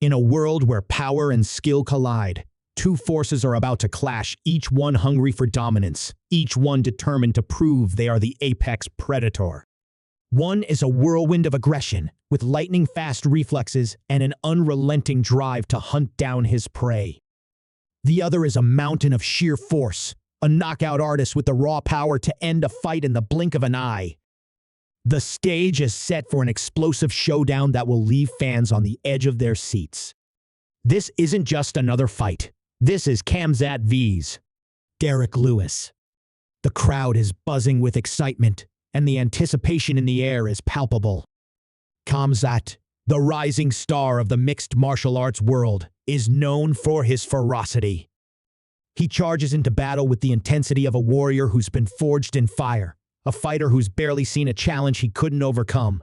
In a world where power and skill collide, two forces are about to clash, each one hungry for dominance, each one determined to prove they are the apex predator. One is a whirlwind of aggression, with lightning-fast reflexes and an unrelenting drive to hunt down his prey. The other is a mountain of sheer force, a knockout artist with the raw power to end a fight in the blink of an eye. The stage is set for an explosive showdown that will leave fans on the edge of their seats. This isn't just another fight. This is Khamzat vs. Derrick Lewis. The crowd is buzzing with excitement, and the anticipation in the air is palpable. Khamzat, the rising star of the mixed martial arts world, is known for his ferocity. He charges into battle with the intensity of a warrior who's been forged in fire, a fighter who's barely seen a challenge he couldn't overcome.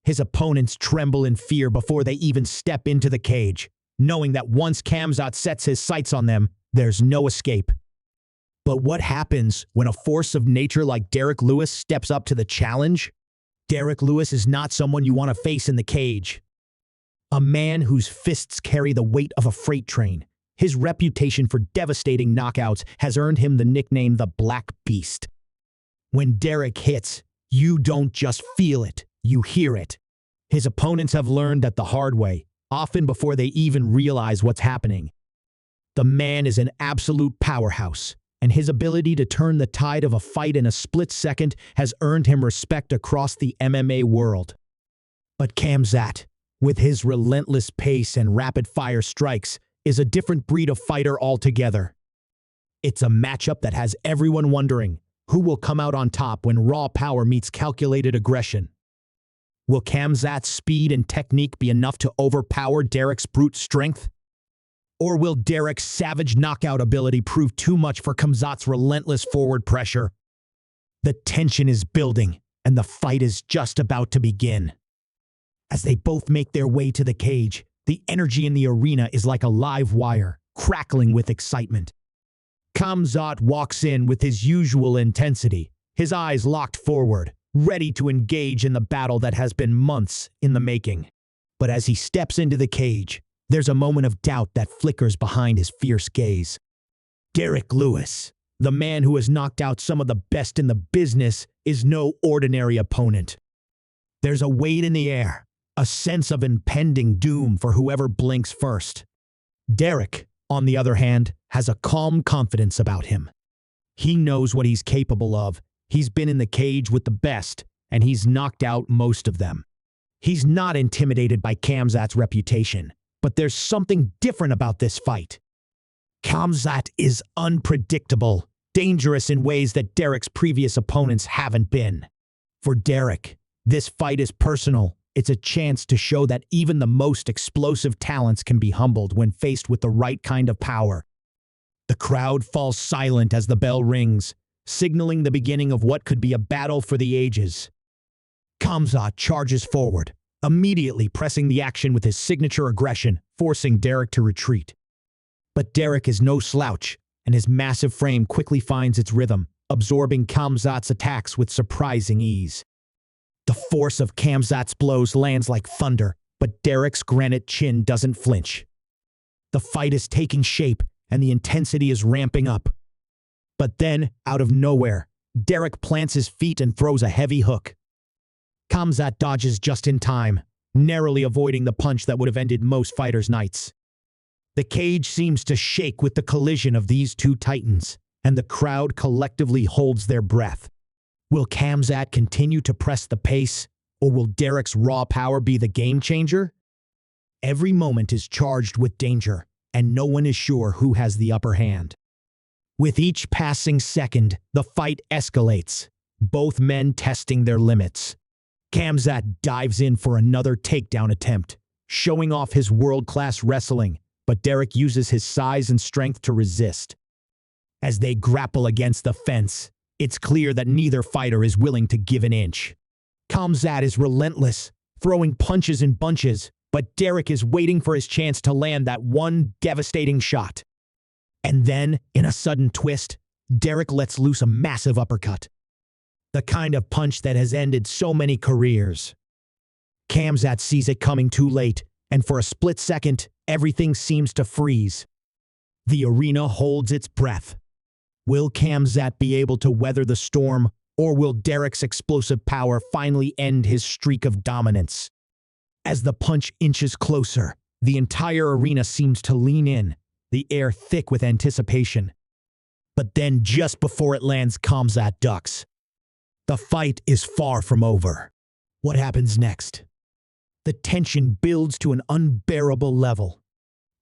His opponents tremble in fear before they even step into the cage, knowing that once Khamzat sets his sights on them, there's no escape. But what happens when a force of nature like Derrick Lewis steps up to the challenge? Derrick Lewis is not someone you want to face in the cage. A man whose fists carry the weight of a freight train. His reputation for devastating knockouts has earned him the nickname the Black Beast. When Derrick hits, you don't just feel it, you hear it. His opponents have learned that the hard way, often before they even realize what's happening. The man is an absolute powerhouse, and his ability to turn the tide of a fight in a split second has earned him respect across the MMA world. But Khamzat, with his relentless pace and rapid-fire strikes, is a different breed of fighter altogether. It's a matchup that has everyone wondering, who will come out on top when raw power meets calculated aggression? Will Khamzat's speed and technique be enough to overpower Derrick's brute strength? Or will Derrick's savage knockout ability prove too much for Khamzat's relentless forward pressure? The tension is building, and the fight is just about to begin. As they both make their way to the cage, the energy in the arena is like a live wire, crackling with excitement. Khamzat walks in with his usual intensity, his eyes locked forward, ready to engage in the battle that has been months in the making. But as he steps into the cage, there's a moment of doubt that flickers behind his fierce gaze. Derrick Lewis, the man who has knocked out some of the best in the business, is no ordinary opponent. There's a weight in the air, a sense of impending doom for whoever blinks first. Derrick, on the other hand, has a calm confidence about him. He knows what he's capable of. He's been in the cage with the best, and he's knocked out most of them. He's not intimidated by Khamzat's reputation, but there's something different about this fight. Khamzat is unpredictable, dangerous in ways that Derrick's previous opponents haven't been. For Derrick, this fight is personal. It's a chance to show that even the most explosive talents can be humbled when faced with the right kind of power. The crowd falls silent as the bell rings, signaling the beginning of what could be a battle for the ages. Khamzat charges forward, immediately pressing the action with his signature aggression, forcing Derrick to retreat. But Derrick is no slouch, and his massive frame quickly finds its rhythm, absorbing Khamzat's attacks with surprising ease. The force of Khamzat's blows lands like thunder, but Derrick's granite chin doesn't flinch. The fight is taking shape, and the intensity is ramping up. But then, out of nowhere, Derrick plants his feet and throws a heavy hook. Khamzat dodges just in time, narrowly avoiding the punch that would have ended most fighters' nights. The cage seems to shake with the collision of these two titans, and the crowd collectively holds their breath. Will Khamzat continue to press the pace, or will Derrick's raw power be the game changer? Every moment is charged with danger, and no one is sure who has the upper hand. With each passing second, the fight escalates, both men testing their limits. Khamzat dives in for another takedown attempt, showing off his world-class wrestling, but Derrick uses his size and strength to resist. As they grapple against the fence, it's clear that neither fighter is willing to give an inch. Khamzat is relentless, throwing punches in bunches, but Derrick is waiting for his chance to land that one devastating shot. And then, in a sudden twist, Derrick lets loose a massive uppercut. The kind of punch that has ended so many careers. Khamzat sees it coming too late, and for a split second, everything seems to freeze. The arena holds its breath. Will Khamzat be able to weather the storm, or will Derrick's explosive power finally end his streak of dominance? As the punch inches closer, the entire arena seems to lean in, the air thick with anticipation. But then, just before it lands, Khamzat ducks. The fight is far from over. What happens next? The tension builds to an unbearable level.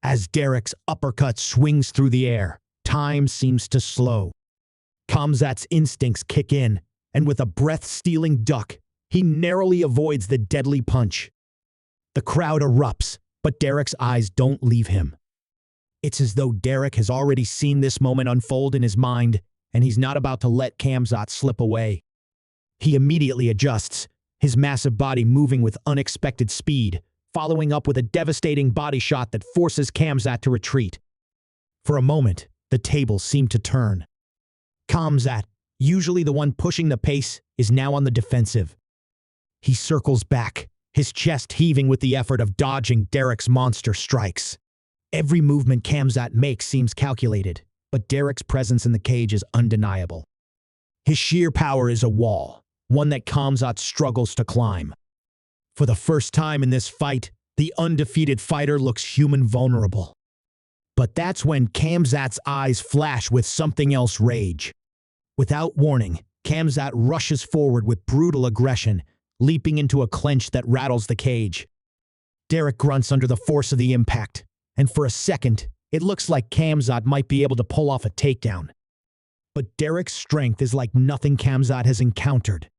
As Derrick's uppercut swings through the air, time seems to slow. Khamzat's instincts kick in, and with a breath-stealing duck, he narrowly avoids the deadly punch. The crowd erupts, but Derrick's eyes don't leave him. It's as though Derrick has already seen this moment unfold in his mind, and he's not about to let Khamzat slip away. He immediately adjusts, his massive body moving with unexpected speed, following up with a devastating body shot that forces Khamzat to retreat. For a moment, the tables seem to turn. Khamzat, usually the one pushing the pace, is now on the defensive. He circles back, his chest heaving with the effort of dodging Derrick's monster strikes. Every movement Khamzat makes seems calculated, but Derrick's presence in the cage is undeniable. His sheer power is a wall, one that Khamzat struggles to climb. For the first time in this fight, the undefeated fighter looks human vulnerable. But that's when Khamzat's eyes flash with something else: rage. Without warning, Khamzat rushes forward with brutal aggression, leaping into a clinch that rattles the cage. Derrick grunts under the force of the impact, and for a second, it looks like Khamzat might be able to pull off a takedown. But Derrick's strength is like nothing Khamzat has encountered.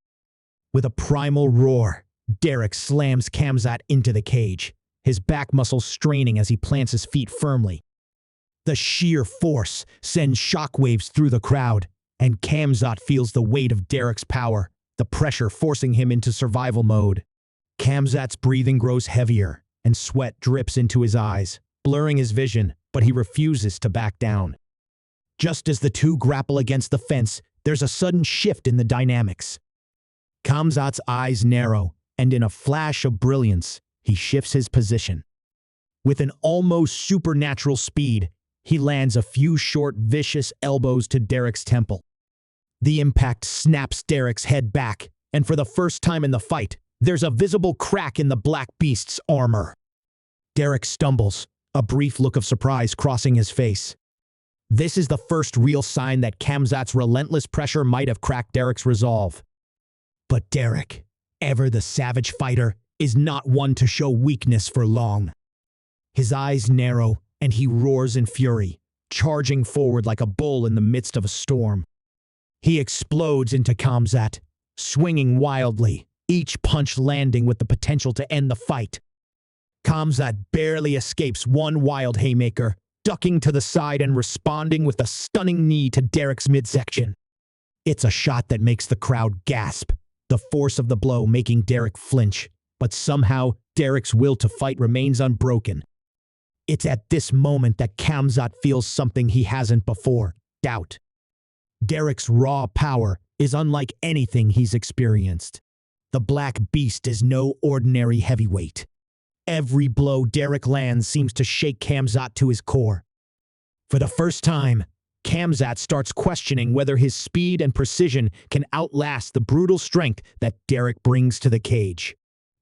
With a primal roar, Derrick slams Khamzat into the cage, his back muscles straining as he plants his feet firmly. The sheer force sends shockwaves through the crowd, and Khamzat feels the weight of Derrick's power, the pressure forcing him into survival mode. Khamzat's breathing grows heavier, and sweat drips into his eyes, blurring his vision, but he refuses to back down. Just as the two grapple against the fence, there's a sudden shift in the dynamics. Khamzat's eyes narrow, and in a flash of brilliance, he shifts his position. With an almost supernatural speed, he lands a few short, vicious elbows to Derrick's temple. The impact snaps Derrick's head back, and for the first time in the fight, there's a visible crack in the Black Beast's armor. Derrick stumbles, a brief look of surprise crossing his face. This is the first real sign that Khamzat's relentless pressure might have cracked Derrick's resolve. But Derrick, ever the savage fighter, is not one to show weakness for long. His eyes narrow, and he roars in fury, charging forward like a bull in the midst of a storm. He explodes into Khamzat, swinging wildly, each punch landing with the potential to end the fight. Khamzat barely escapes one wild haymaker, ducking to the side and responding with a stunning knee to Derrick's midsection. It's a shot that makes the crowd gasp, the force of the blow making Derrick flinch, but somehow Derrick's will to fight remains unbroken. It's at this moment that Khamzat feels something he hasn't before: doubt. Derrick's raw power is unlike anything he's experienced. The Black Beast is no ordinary heavyweight. Every blow Derrick lands seems to shake Khamzat to his core. For the first time, Khamzat starts questioning whether his speed and precision can outlast the brutal strength that Derrick brings to the cage.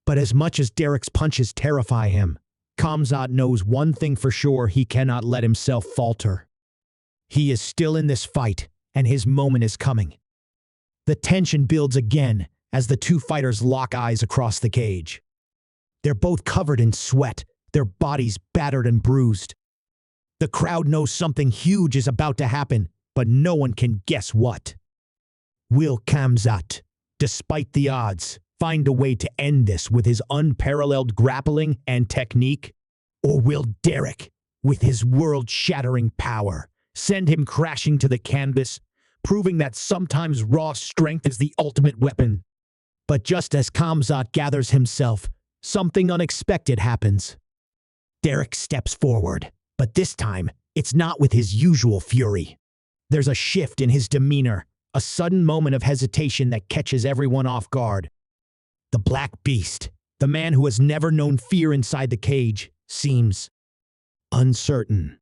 But as much as Derrick's punches terrify him, Khamzat knows one thing for sure: he cannot let himself falter. He is still in this fight, and his moment is coming. The tension builds again as the two fighters lock eyes across the cage. They're both covered in sweat, their bodies battered and bruised. The crowd knows something huge is about to happen, but no one can guess what. Will Khamzat, despite the odds, find a way to end this with his unparalleled grappling and technique? Or will Derrick, with his world-shattering power, send him crashing to the canvas, proving that sometimes raw strength is the ultimate weapon? But just as Khamzat gathers himself, something unexpected happens. Derrick steps forward, but this time, it's not with his usual fury. There's a shift in his demeanor, a sudden moment of hesitation that catches everyone off guard. The Black Beast, The man who has never known fear inside the cage seems uncertain.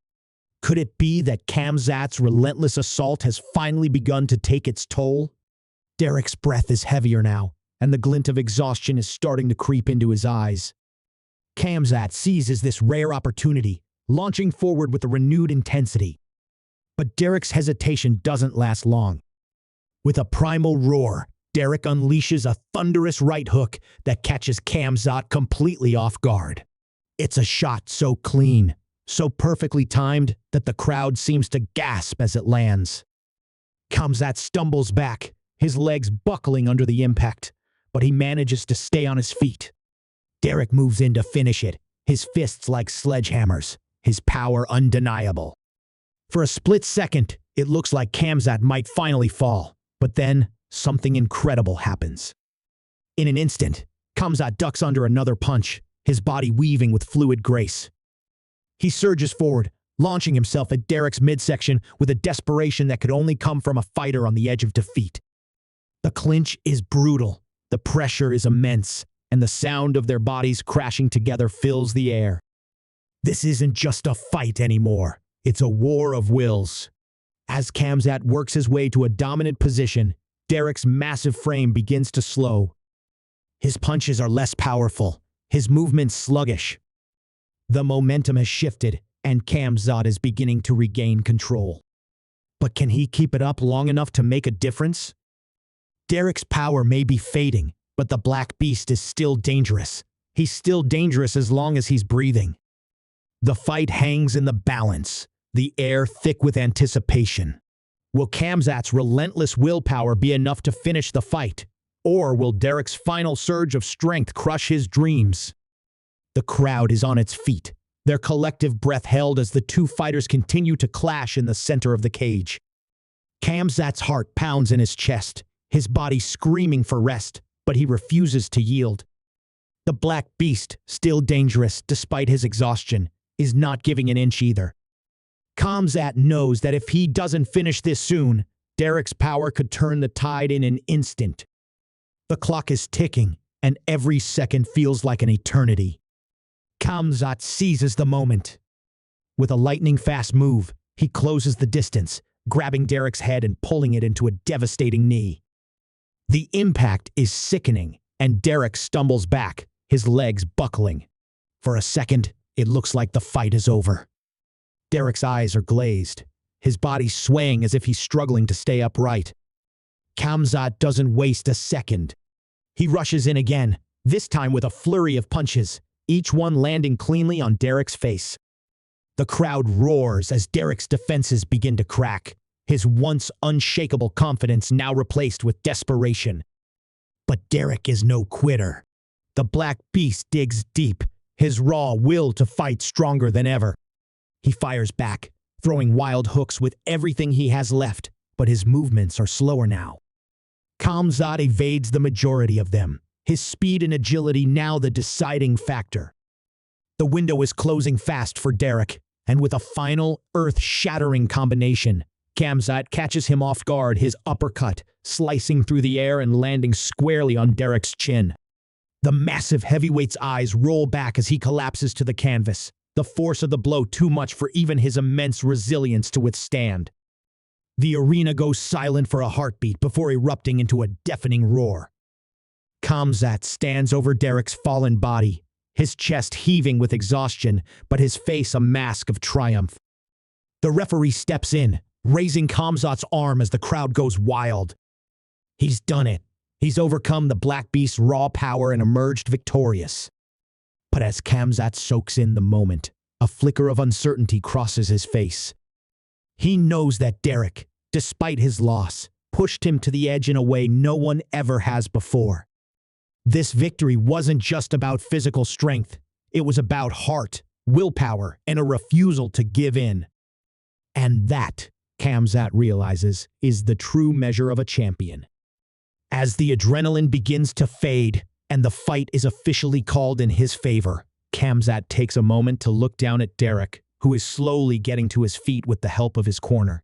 Could it be that Khamzat's relentless assault has finally begun to take its toll? Derrick's breath is heavier now, and the glint of exhaustion is starting to creep into his eyes. Khamzat seizes this rare opportunity, launching forward with a renewed intensity. But Derrick's hesitation doesn't last long. With a primal roar, Derrick unleashes a thunderous right hook that catches Khamzat completely off guard. It's a shot so clean, so perfectly timed that the crowd seems to gasp as it lands. Khamzat stumbles back, his legs buckling under the impact, but he manages to stay on his feet. Derrick moves in to finish it, his fists like sledgehammers, his power undeniable. For a split second, it looks like Khamzat might finally fall, but then something incredible happens. In an instant, Khamzat ducks under another punch, his body weaving with fluid grace. He surges forward, launching himself at Derrick's midsection with a desperation that could only come from a fighter on the edge of defeat. The clinch is brutal, the pressure is immense, and the sound of their bodies crashing together fills the air. This isn't just a fight anymore, it's a war of wills. As Khamzat works his way to a dominant position, Derrick's massive frame begins to slow. His punches are less powerful, his movements sluggish. The momentum has shifted, and Khamzat is beginning to regain control. But can he keep it up long enough to make a difference? Derrick's power may be fading, but the Black Beast is still dangerous. He's still dangerous as long as he's breathing. The fight hangs in the balance, the air thick with anticipation. Will Khamzat's relentless willpower be enough to finish the fight, or will Derrick's final surge of strength crush his dreams? The crowd is on its feet, their collective breath held as the two fighters continue to clash in the center of the cage. Khamzat's heart pounds in his chest, his body screaming for rest, but he refuses to yield. The Black Beast, still dangerous despite his exhaustion, is not giving an inch either. Khamzat knows that if he doesn't finish this soon, Derrick's power could turn the tide in an instant. The clock is ticking, and every second feels like an eternity. Khamzat seizes the moment. With a lightning-fast move, he closes the distance, grabbing Derrick's head and pulling it into a devastating knee. The impact is sickening, and Derrick stumbles back, his legs buckling. For a second, it looks like the fight is over. Derrick's eyes are glazed, his body swaying as if he's struggling to stay upright. Khamzat doesn't waste a second. He rushes in again, this time with a flurry of punches, each one landing cleanly on Derrick's face. The crowd roars as Derrick's defenses begin to crack, his once unshakable confidence now replaced with desperation. But Derrick is no quitter. The Black Beast digs deep, his raw will to fight stronger than ever. He fires back, throwing wild hooks with everything he has left, but his movements are slower now. Khamzat evades the majority of them, his speed and agility now the deciding factor. The window is closing fast for Derrick, and with a final, earth-shattering combination, Khamzat catches him off guard, his uppercut slicing through the air and landing squarely on Derrick's chin. The massive heavyweight's eyes roll back as he collapses to the canvas, the force of the blow too much for even his immense resilience to withstand. The arena goes silent for a heartbeat before erupting into a deafening roar. Khamzat stands over Derrick's fallen body, his chest heaving with exhaustion, but his face a mask of triumph. The referee steps in, raising Khamzat's arm as the crowd goes wild. He's done it. He's overcome the Black Beast's raw power and emerged victorious. But as Khamzat soaks in the moment, a flicker of uncertainty crosses his face. He knows that Derrick, despite his loss, pushed him to the edge in a way no one ever has before. This victory wasn't just about physical strength. It was about heart, willpower, and a refusal to give in. And that, Khamzat realizes, is the true measure of a champion. As the adrenaline begins to fade, and the fight is officially called in his favor, Khamzat takes a moment to look down at Derrick, who is slowly getting to his feet with the help of his corner.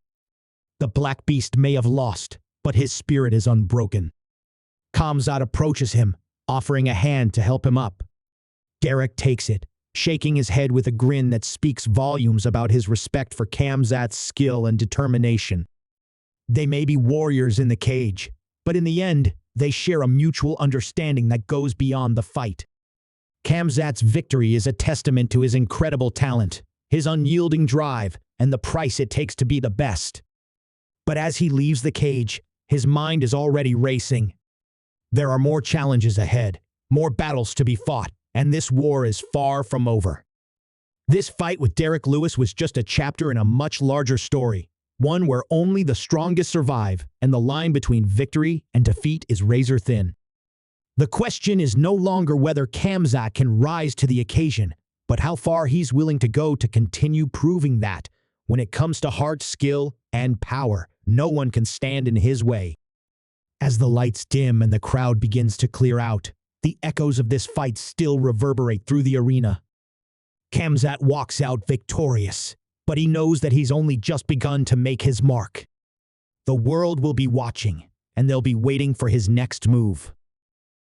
The Black Beast may have lost, but his spirit is unbroken. Khamzat approaches him, offering a hand to help him up. Derrick takes it, shaking his head with a grin that speaks volumes about his respect for Khamzat's skill and determination. They may be warriors in the cage, but in the end, they share a mutual understanding that goes beyond the fight. Khamzat's victory is a testament to his incredible talent, his unyielding drive, and the price it takes to be the best. But as he leaves the cage, his mind is already racing. There are more challenges ahead, more battles to be fought, and this war is far from over. This fight with Derrick Lewis was just a chapter in a much larger story, one where only the strongest survive, and the line between victory and defeat is razor thin. The question is no longer whether Khamzat can rise to the occasion, but how far he's willing to go to continue proving that, when it comes to heart, skill, and power, no one can stand in his way. As the lights dim and the crowd begins to clear out, the echoes of this fight still reverberate through the arena. Khamzat walks out victorious, but he knows that he's only just begun to make his mark. The world will be watching, and they'll be waiting for his next move.